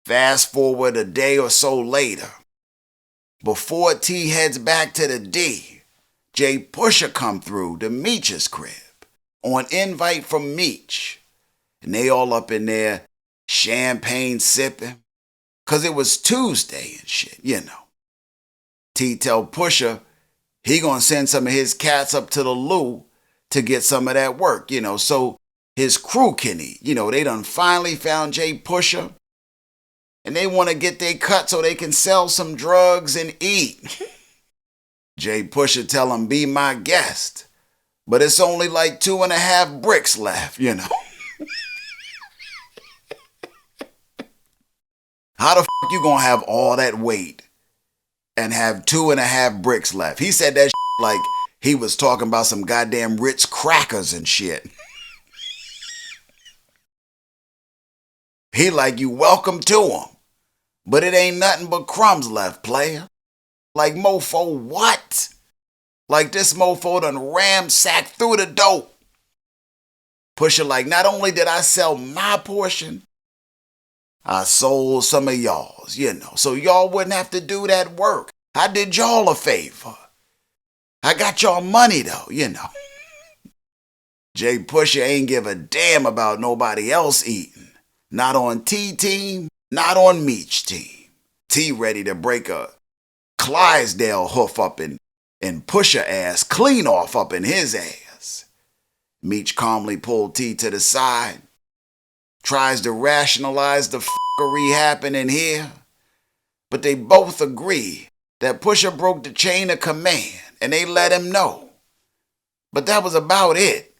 Fast forward a day or so later. Before T heads back to the D, J-Pusha come through to Meech's crib on invite from Meech. And they all up in there champagne sipping. Cause it was Tuesday and shit, you know. T tell Pusha he gonna send some of his cats up to the loo to get some of that work, you know, so his crew can eat. You know, they done finally found J-Pusha and they want to get their cut so they can sell some drugs and eat. J-Pusha tell him, be my guest, but it's only like 2.5 bricks left, you know. How the fuck you gonna have all that weight and have 2.5 bricks left? He said that like he was talking about some goddamn Ritz crackers and shit. He like, you welcome to him, but it ain't nothing but crumbs left, player. Like, mofo, what? Like, this mofo done ramsacked through the dope. Pusha like, not only did I sell my portion, I sold some of y'all's, you know, so y'all wouldn't have to do that work. I did y'all a favor. I got y'all money though, you know. J-Pusha ain't give a damn about nobody else eating. Not on T team, not on Meech team. T ready to break a Clydesdale hoof up and Pusha ass clean off up in his ass. Meech calmly pulled T to the side. Tries to rationalize the fuckery happening here. But they both agree that Pusha broke the chain of command and they let him know. But that was about it.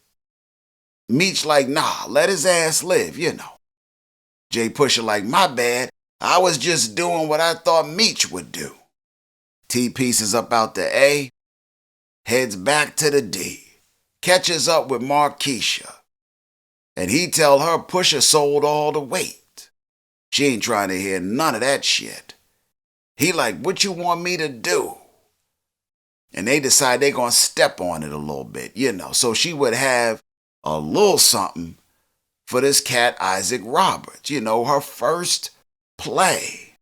Meech like, nah, let his ass live, you know. J-Pusha like, my bad, I was just doing what I thought Meech would do. T pieces up out the A, heads back to the D, catches up with Markesha. And he tell her Pusha sold all the weight. She ain't trying to hear none of that shit. He like, what you want me to do? And they decide they gonna step on it a little bit, you know. So she would have a little something for this cat Isaac Roberts, you know, her first play.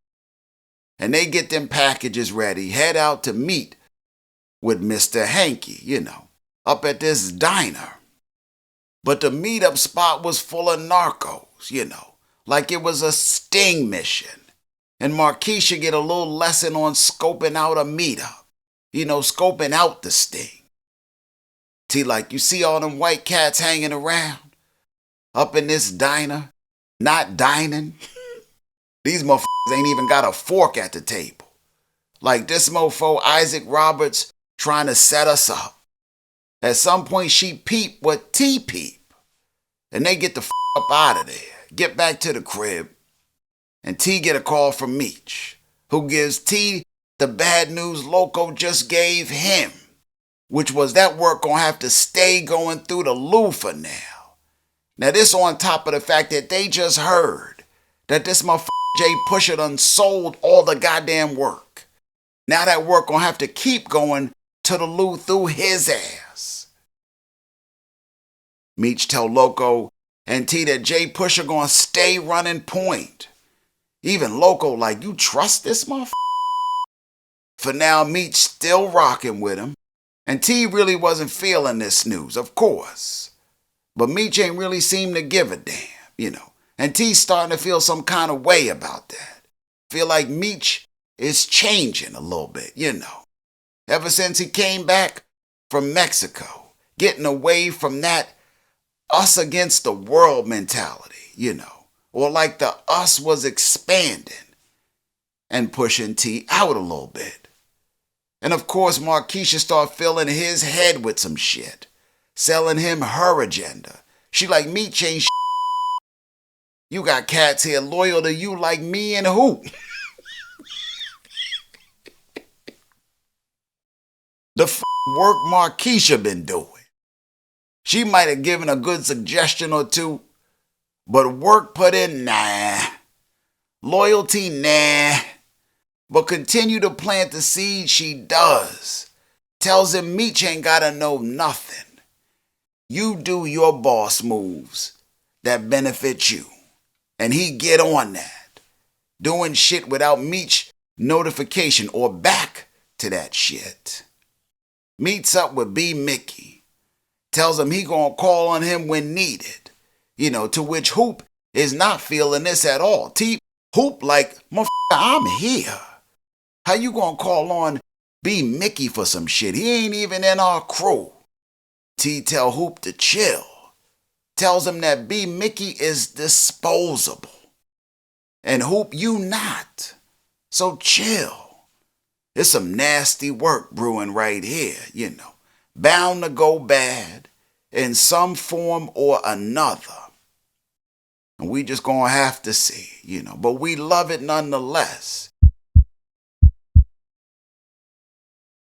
And they get them packages ready, head out to meet with Mr. Hanky, you know, up at this diner. But the meetup spot was full of narcos, you know, like it was a sting mission. And Markesha get a little lesson on scoping out a meetup, you know, scoping out the sting. T like, you see all them white cats hanging around up in this diner, not dining? These motherfuckers ain't even got a fork at the table. Like this mofo Isaac Roberts trying to set us up. At some point, she peep what T peep. And they get the up out of there. Get back to the crib. And T get a call from Meech, who gives T the bad news Loco just gave him, which was that work gonna have to stay going through the loo for now. Now this on top of the fact that they just heard that this motherfucker J-Pusha done sold all the goddamn work. Now that work gonna have to keep going to the loo through his ass. Meech tell Loco and T that J-Pusha gonna stay running point. Even Loco like, you trust this motherfucker? For now, Meech still rocking with him. And T really wasn't feeling this news, of course. But Meech ain't really seemed to give a damn, you know. And T's starting to feel some kind of way about that. Feel like Meech is changing a little bit, you know. Ever since he came back from Mexico, getting away from that us against the world mentality, you know. Or like the us was expanding and pushing T out a little bit. And of course, Markesha started filling his head with some shit, selling him her agenda. She like, Meech ain't shit. You got cats here loyal to you like me and who? The work Markesha been doing. She might have given a good suggestion or two, but work put in, nah. Loyalty, nah. But continue to plant the seed, she does. Tells him Meech ain't gotta know nothing. You do your boss moves that benefit you. And he get on that. doing shit without Meech notification or back to that shit. Meets up with B-Mickie, tells him he gonna call on him when needed, to which Hoop is not feeling this at all. Hoop like, motherfucker, I'm here. How you gonna call on B-Mickie for some shit? He ain't even in our crew. T tell Hoop to chill. Tells him that B-Mickie is disposable. And Hoop, you not. So chill. It's some nasty work brewing right here, Bound to go bad in some form or another. And we just gonna have to see, But we love it nonetheless.